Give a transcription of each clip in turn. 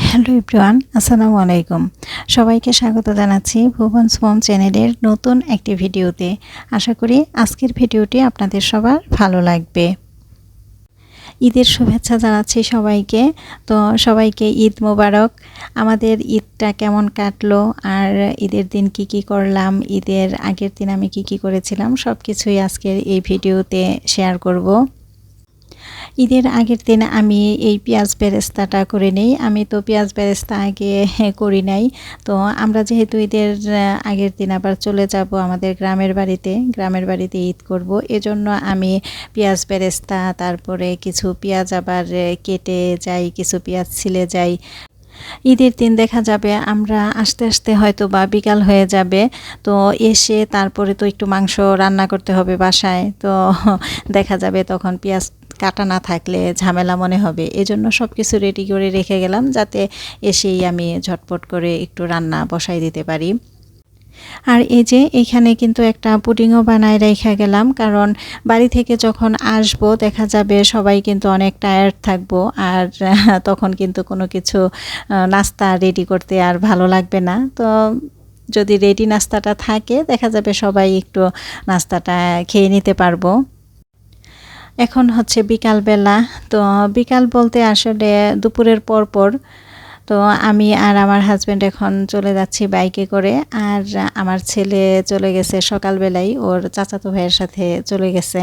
Hello everyone, আসসালামু আলাইকুম। সবাইকে স্বাগত জানাচ্ছি ভুবনস হোম চ্যানেলের নতুন একটি ভিডিওতে। আশা করি আজকের ভিডিওটি আপনাদের সবার ভালো লাগবে। ঈদের শুভেচ্ছা জানাচ্ছি সবাইকে। তো সবাইকে ঈদ মোবারক। আমাদের ঈদটা কেমন কাটলো আর ঈদের দিন কি করলাম, ঈদের আগের দিন আমি কি করেছিলাম, সব কিছুই আজকের এই ভিডিওতে শেয়ার করব। ঈদের আগের দিন আমি এই পেঁয়াজ বেরেস্তাটা করে নেই। আমি তো পেঁয়াজ বেরেস্তা আগে করি নাই। তো আমরা যেহেতু ঈদের আগের দিন আবার চলে যাব আমাদের গ্রামের বাড়িতে ঈদ করব, এজন্য আমি পেঁয়াজ বেরেস্তা, তারপরে কিছু পেঁয়াজ আবার কেটে যাই, কিছু পেঁয়াজ ছিলে যাই। ঈদের দিন দেখা যাবে আমরা আস্তে আস্তে হয়তো বা বিকাল হয়ে যাবে। তো এসে তারপরে তো একটু মাংস রান্না করতে হবে বাসায়। তো দেখা যাবে তখন পেঁয়াজ কাটা না থাকলে ঝামেলা মনে হবে। এজন্য সব কিছু রেডি করে রেখে গেলাম, যাতে এসেই আমি ঝটপট করে একটু রান্না বসাই দিতে পারি। আর এই যে এইখানে কিন্তু একটা পুডিংও বানায় রেখে গেলাম, কারণ বাড়ি থেকে যখন আসবো দেখা যাবে সবাই কিন্তু অনেক টায়ার্ড থাকবো, আর তখন কিন্তু কোনো কিছু নাস্তা রেডি করতে আর ভালো লাগবে না। তো যদি রেডি নাস্তাটা থাকে দেখা যাবে সবাই একটু নাস্তাটা খেয়ে নিতে পারবো। এখন হচ্ছে বিকালবেলা। তো বিকাল বলতে আসলে দুপুরের পর। তো আমি আর আমার হাজব্যান্ড এখন চলে যাচ্ছি বাইকে করে, আর আমার ছেলে চলে গেছে সকালবেলাই, ওর চাচাতো ভাইয়ের সাথে চলে গেছে।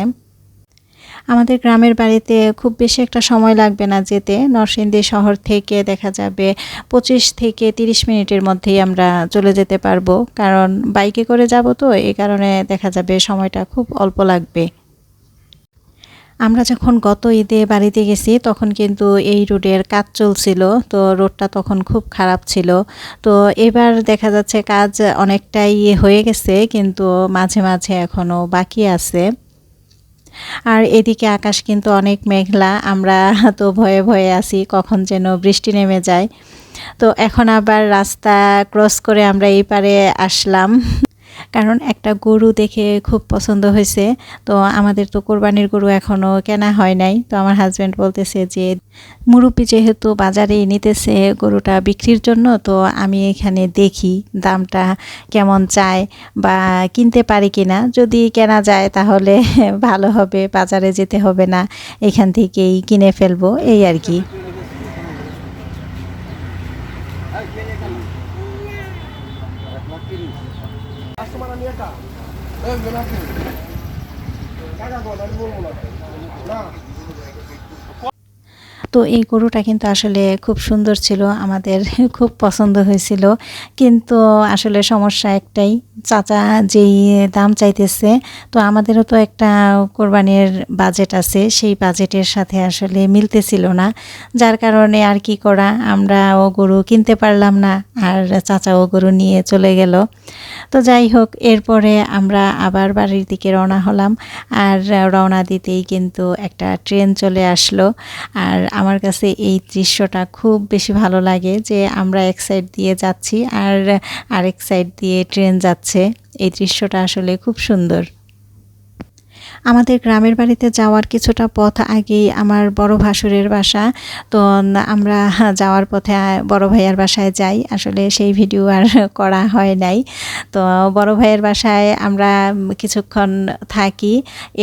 আমাদের গ্রামের বাড়িতে খুব বেশি একটা সময় লাগবে না যেতে। নরসিংদী শহর থেকে দেখা যাবে 25 থেকে 30 মিনিটের মধ্যেই আমরা চলে যেতে পারবো, কারণ বাইকে করে যাব, তো এই কারণে দেখা যাবে সময়টা খুব অল্প লাগবে। আমরা যখন গত ঈদে বাড়িতে গেছি তখন কিন্তু এই রোডের কাজ চলছিল, তো রোডটা তখন খুব খারাপ ছিল। তো এবার দেখা যাচ্ছে কাজ অনেকটাই হয়ে গেছে, কিন্তু মাঝে মাঝে এখনও বাকি আছে। আর এদিকে আকাশ কিন্তু অনেক মেঘলা, আমরা তো ভয়ে ভয়ে আছি কখন যেন বৃষ্টি নেমে যায়। তো এখন আবার রাস্তা ক্রস করে আমরা এই পারে আসলাম, কারণ একটা গরু দেখে খুব পছন্দ হয়েছে। তো আমাদের তো কোরবানির গরু এখনও কেনা হয় নাই। তো আমার হাজব্যান্ড বলতেছে যে মুরব্বি যেহেতু বাজারে নিতেছে গরুটা বিক্রির জন্য, তো আমি এখানে দেখি দামটা কেমন চায় বা কিনতে পারি কিনা। যদি কেনা যায় তাহলে ভালো হবে, বাজারে যেতে হবে না, এখান থেকেই কিনে ফেলবো, এই আর কি। তো এই গরুটা কিন্তু আসলে খুব সুন্দর ছিল, আমাদের খুব পছন্দ হয়েছিল। কিন্তু আসলে সমস্যা একটাই, চাচা যেই দাম চাইতেছে, তো আমাদেরও তো একটা কোরবানির বাজেট আছে, সেই বাজেটের সাথে আসলে মিলতেছিল না। যার কারণে আর কি করা, আমরা ও গরু কিনতে পারলাম না, আর চাচা ও গরু নিয়ে চলে গেল। তো যাই হোক, এরপরে আমরা আবার বাড়ির দিকে রওনা হলাম। আর রওনা দিতেই কিন্তু একটা ট্রেন চলে আসলো। আর আমার কাছে এই দৃশ্যটা খুব বেশি ভালো লাগে যে আমরা এক সাইড দিয়ে যাচ্ছি আর আরেক সাইড দিয়ে ট্রেন যাচ্ছে। এই দৃশ্যটা আসলে খুব সুন্দর। আমাদের গ্রামের বাড়িতে যাওয়ার কিছুটা পথ আগেই আমার বড় ভাসুরের বাসা। তো আমরা যাওয়ার পথে বড় ভাইয়ার বাসায় যাই, আসলে সেই ভিডিও আর করা হয় নাই। তো বড় ভাইয়ের বাসায় আমরা কিছুক্ষণ থাকি,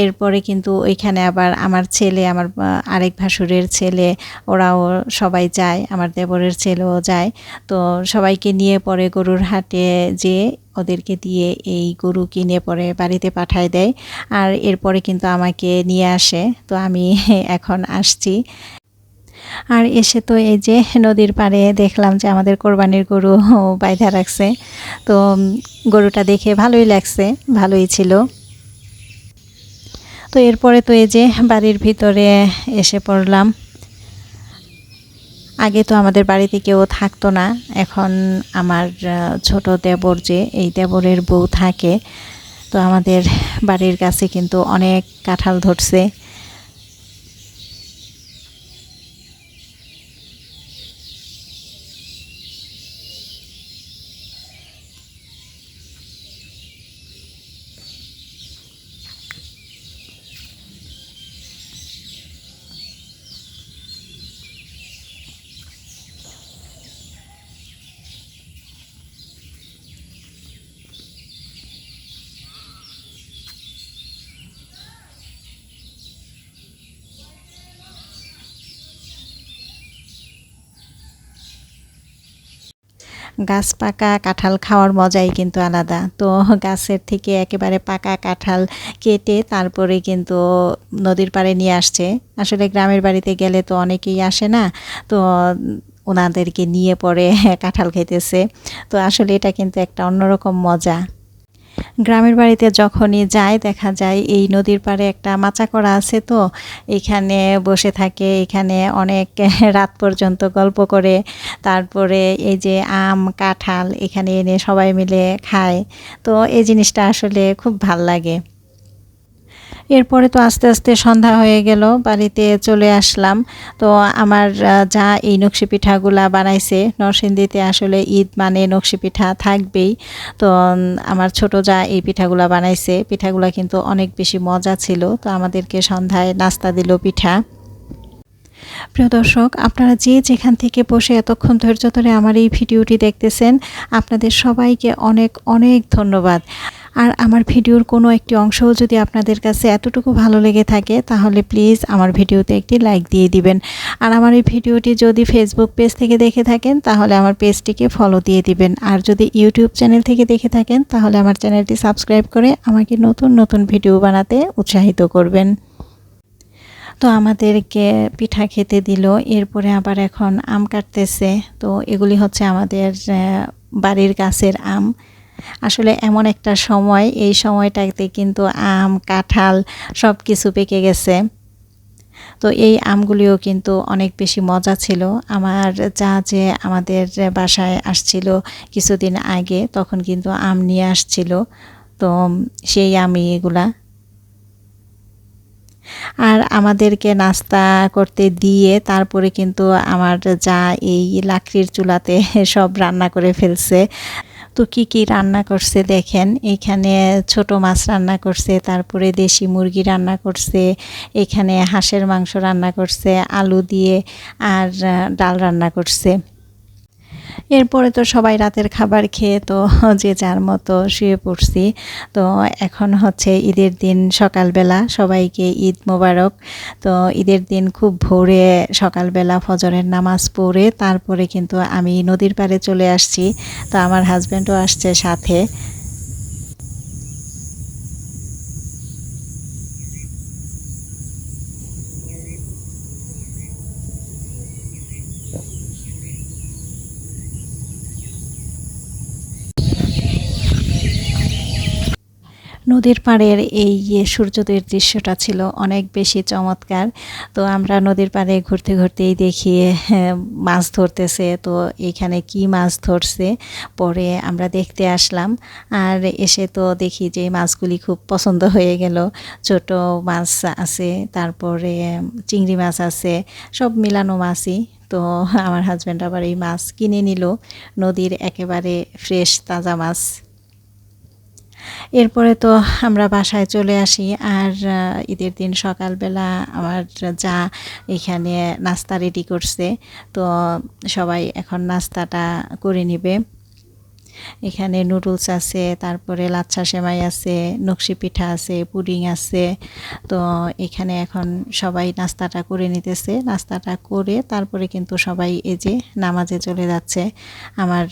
এরপরে কিন্তু ওইখানে আবার আমার ছেলে, আমার আরেক ভাসুরের ছেলে, ওরাও সবাই যায়, আমার দেবরের ছেলেও যায়। তো সবাইকে নিয়ে পরে গরুর হাটে যেয়ে ওদেরকে দিয়ে এই গরু কিনে পরে বাড়িতে পাঠায় দেয়। আর এরপরে কিন্তু আমাকে নিয়ে আসে, তো আমি এখন আসছি। আর এসে তো এই যে নদীর পাড়ে দেখলাম যে আমাদের কোরবানির গরু বাইধা রাখছে। তো গরুটা দেখে ভালোই লাগছে, ভালোই ছিল। তো এরপরে তো এই যে বাড়ির ভিতরে এসে পড়লাম। আগে তো আমাদের বাড়িতে কেউ থাকতো না, এখন আমার ছোট দেবর, যে এই দেবরের বউ থাকে। তো আমাদের বাড়ির কাছে কিন্তু অনেক কাঁঠাল ধরছে। গাছ পাকা কাঁঠাল খাওয়ার মজাই কিন্তু আলাদা। তো গাছের থেকে একেবারে পাকা কাঁঠাল কেটে তারপরে কিন্তু নদীর পাড়ে নিয়ে আসছে। আসলে গ্রামের বাড়িতে গেলে তো অনেকেই আসে না, তো ওনাদেরকে নিয়ে পরে কাঁঠাল খেতেছে। তো আসলে এটা কিন্তু একটা অন্যরকম মজা। গ্রামের বাড়িতে যখনই যাই দেখা যায় এই নদীর পাড়ে একটা মাচা করা আছে, তো এখানে বসে থাকে, এখানে অনেক রাত পর্যন্ত গল্প করে, তারপরে এই যে আম কাঁঠাল এখানে এনে সবাই মিলে খায়। তো এই জিনিসটা আসলে খুব ভাল লাগে। এরপরে তো আস্তে আস্তে সন্ধ্যা হয়ে গেল, বাড়িতে চলে আসলাম। তো আমার যা এই নকশি পিঠাগুলা বানাইছে, নরসিংদীতে আসলে ঈদ মানে নকশি পিঠা থাকবেই। তো আমার ছোট যা এই পিঠাগুলা বানাইছে, পিঠাগুলা কিন্তু অনেক বেশি মজা ছিল। তো আমাদেরকে সন্ধ্যায় নাস্তা দিল পিঠা। প্রিয় দর্শক, আপনারা যে যেখান থেকে বসে এতক্ষণ ধৈর্য ধরে আমার এই ভিডিওটি দেখতেছেন, আপনাদের সবাইকে অনেক অনেক ধন্যবাদ। আর আমার ভিডিওর কোনো একটি অংশও যদি আপনাদের কাছে এতটুকু ভালো লেগে থাকে, তাহলে প্লিজ আমার ভিডিওতে একটি লাইক দিয়ে দিবেন। আর আমার এই ভিডিওটি যদি ফেসবুক পেজ থেকে দেখে থাকেন, তাহলে আমার পেজটিকে ফলো দিয়ে দিবেন। আর যদি ইউটিউব চ্যানেল থেকে দেখে থাকেন, তাহলে আমার চ্যানেলটি সাবস্ক্রাইব করে আমাকে নতুন নতুন ভিডিও বানাতে উৎসাহিত করবেন। তো আমাদেরকে পিঠা খেতে দিল, এরপরে আবার এখন আম কাটতেছে। তো এগুলি হচ্ছে আমাদের বাড়ির গাছের আম। আসলে এমন একটা সময়, এই সময়টাতে কিন্তু আম কাঁঠাল সব কিছু পেকে গেছে। তো এই আমগুলিও কিন্তু অনেক বেশি মজা ছিল। আমার যা যে আমাদের বাসায় আসছিল কিছুদিন আগে, তখন কিন্তু আম নিয়ে আসছিল। তো সেই আমি এগুলা, আর আমাদেরকে নাস্তা করতে দিয়ে তারপরে কিন্তু আমার যা এই লাকড়ির চুলাতে সব রান্না করে ফেলছে। তো কি কি রান্না করছে দেখেন, এখানে ছোট মাছ রান্না করছে, তারপরে দেশি মুরগি রান্না করছে, এখানে হাঁসের মাংস রান্না করছে আলু দিয়ে, আর ডাল রান্না করছে। এরপরে তো সবাই রাতের খাবার খেয়ে তো যে যার মতো শুয়ে পড়ছি। তো এখন হচ্ছে ঈদের দিন সকালবেলা, সবাইকে ঈদ মোবারক। তো ঈদের দিন খুব ভোরে সকালবেলা ফজরের নামাজ পড়ে তারপরে কিন্তু আমি নদীর পাড়ে চলে আসছি। তো আমার হাজব্যান্ডও আসছে সাথে। নদীর পাড়ের এই সূর্যোদয়ের দৃশ্যটা ছিল অনেক বেশি চমৎকার। তো আমরা নদীর পাড়ে ঘুরতে ঘুরতেই দেখি মাছ ধরতেছে। তো এইখানে কি মাছ ধরছে পরে আমরা দেখতে আসলাম, আর এসে তো দেখি যে মাছগুলি খুব পছন্দ হয়ে গেল। ছোট মাছ আছে, তারপরে চিংড়ি মাছ আছে, সব মিলানো মাছই। তো আমার হাজব্যান্ড আবার এই মাছ কিনে নিল, নদীর একেবারে ফ্রেশ তাজা মাছ। এরপরে তো আমরা বাসায় চলে আসি, আর ঈদের দিন সকালবেলা আমার যা এখানে নাস্তা রেডি করছে। তো সবাই এখন নাস্তাটা করে নিবে। এখানে নুডলস আছে, তারপরে লাচ্ছা সেমাই আছে, নকশি পিঠা আছে, পুডিং আছে। তো এখানে এখন সবাই নাস্তাটা করে নিতেছে। নাস্তাটা করে তারপরে কিন্তু সবাই এই যে নামাজে চলে যাচ্ছে। আমার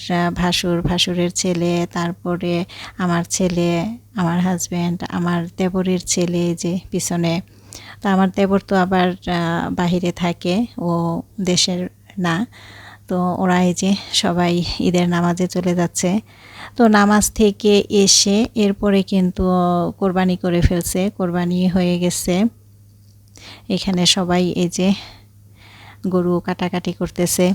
ভাসুরের ছেলে, তারপরে আমার ছেলে, আমার হাজব্যান্ড, আমার দেবরের ছেলে যে পিছনে। তো আমার দেবর তো আবার বাহিরে থাকে, ও দেশের না। তো ওরা এই যে সবাই ঈদের নামাজে চলে যাচ্ছে। তো নামাজ থেকে এসে এরপরে কিন্তু কোরবানি করে ফেলছে, কোরবানি হয়ে গেছে। এখানে সবাই এই যে গরু কাটাকাটি করতেছে।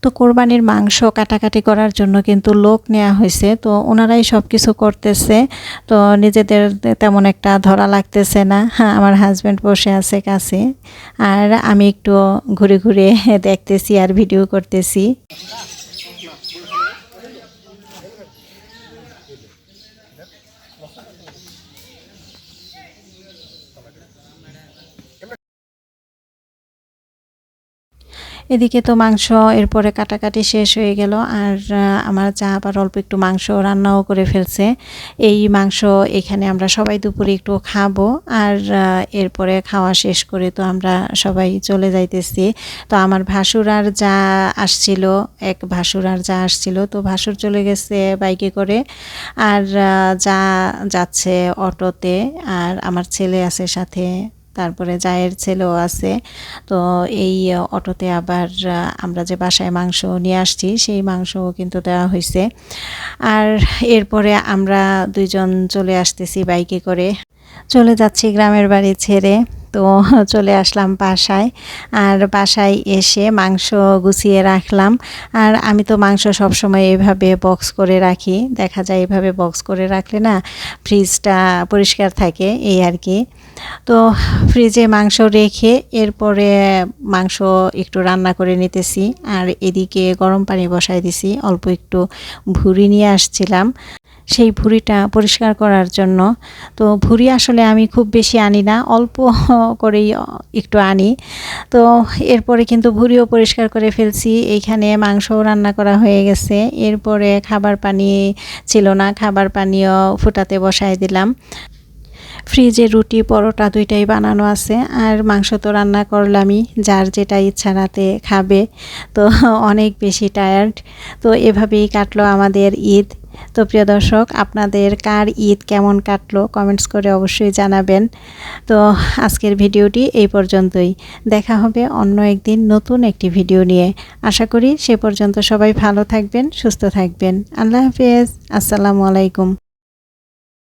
তো কোরবানির মাংস কাটাকাটি করার জন্য কিন্তু লোক নেওয়া হয়েছে, তো ওনারাই সব কিছু করতেছে। তো নিজেদের তেমন একটা ধরা লাগতেছে না। হ্যাঁ, আমার হাজব্যান্ড বসে আছে কাছে, আর আমি একটু ঘুরে ঘুরে দেখতেছি আর ভিডিও করতেছি। এদিকে তো মাংস এরপরে কাটাকাটি শেষ হয়ে গেল, আর আমার যা আবার অল্প একটু মাংস রান্নাও করে ফেলছে। এই মাংস এখানে আমরা সবাই দুপুরে একটু খাবো, আর এরপরে খাওয়া শেষ করে তো আমরা সবাই চলে যাইতেছি। তো আমার ভাসুর আর যা আসছিল, এক ভাসুর আর যা আসছিল, তো ভাসুর চলে গেছে বাইকে করে, আর যা যাচ্ছে অটোতে, আর আমার ছেলে আছে সাথে, তারপরে জায়ের ছেলেও আছে। তো এই অটোতে আবার আমরা যে বাসায় মাংস নিয়ে আসছি সেই মাংসও কিন্তু দেওয়া হয়েছে। আর এরপরে আমরা দুইজন চলে আসতেছি বাইকে করে, চলে যাচ্ছি গ্রামের বাড়ি ছেড়ে। তো চলে আসলাম বাসায়, আর বাসায় এসে মাংস গুছিয়ে রাখলাম। আর আমি তো মাংস সবসময় এভাবে বক্স করে রাখি, দেখা যায় এভাবে বক্স করে রাখলে না ফ্রিজটা পরিষ্কার থাকে, এই আর কি। তো ফ্রিজে মাংস রেখে এরপরে মাংস একটু রান্না করে নিতেছি, আর এদিকে গরম পানি বসাই দিছি। অল্প একটু ভুঁড়ি নিয়ে আসছিলাম সেই ভুঁড়িটা পরিষ্কার করার জন্য। তো ভুঁড়ি আসলে আমি খুব বেশি আনি না, অল্প করেই একটু আনি। তো এরপরে কিন্তু ভুঁড়িও পরিষ্কার করে ফেলছি। এইখানে মাংসও রান্না করা হয়ে গেছে। এরপরে খাবার পানি ছিল না, খাবার পানিও ফুটাতে বসাই দিলাম। ফ্রিজে রুটি পরোটা দুইটাই বানানো আছে, আর মাংস তো রান্না করলামই, যার যেটা ইচ্ছা রাতে খাবে। তো অনেক বেশি টায়ার্ড। তো এভাবেই কাটলো আমাদের ঈদ। তো প্রিয় দর্শক, আপনাদের কার ঈদ কেমন কাটলো কমেন্টস করে অবশ্যই জানাবেন। তো আজকের ভিডিওটি এই পর্যন্তই, দেখা হবে অন্য একদিন নতুন একটি ভিডিও নিয়ে। আশা করি সে পর্যন্ত সবাই ভালো থাকবেন, সুস্থ থাকবেন। আল্লাহ হাফেজ, আসসালামু আলাইকুম।